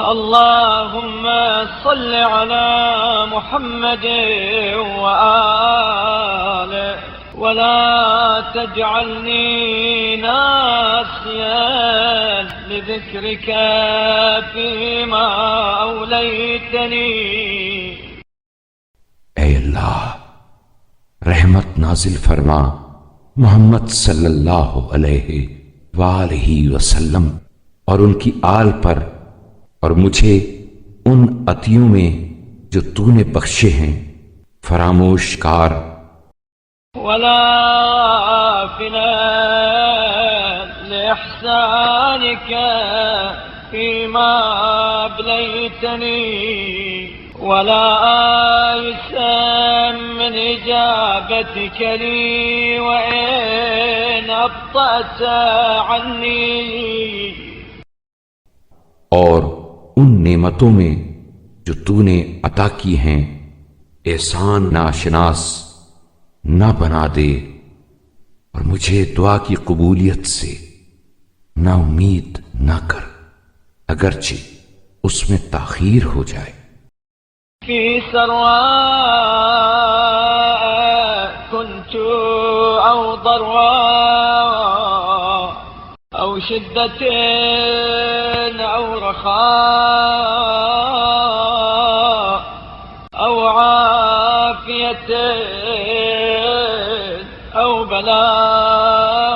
اللهم صل على محمد وآله ولا تجعلني ناسيا لذكرك فيما أوليتني. اے اللہ، رحمت نازل فرما محمد صلی اللہ علیہ وآلہ وسلم اور ان کی آل پر، اور مجھے ان عطیوں میں جو تو نے بخشے ہیں فراموش کار. ولا فنا لإحسانك فيما أبليتني ولا آيسا من إجابتك لي وإن أبطأت عني. اور ان نعمتوں میں جو تو نے عطا کی ہیں احسان ناشناس نہ بنا دے، اور مجھے دعا کی قبولیت سے نا امید نہ کر اگرچہ اس میں تاخیر ہو جائے. في سراء كنت أو ضراء أو شدة أو رخاء أو عافية أو بلاء.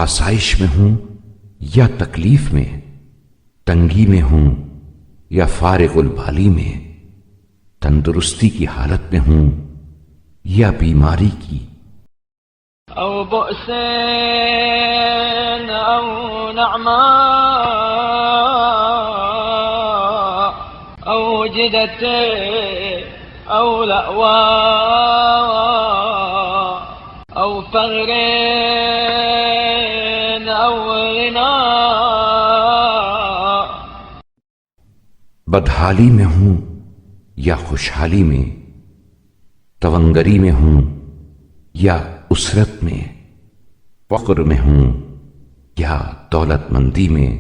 آسائش میں ہوں یا تکلیف میں، تنگی میں ہوں یا فارغ البالی میں، تندرستی کی حالت میں ہوں یا بیماری کی، أو بؤس أو نعماء أو جدة أو لأواء أو فقر أو غنى. بدحالی میں ہوں یا خوشحالی میں، تونگری میں ہوں یا اسرت میں، فقر میں ہوں یا دولت مندی میں،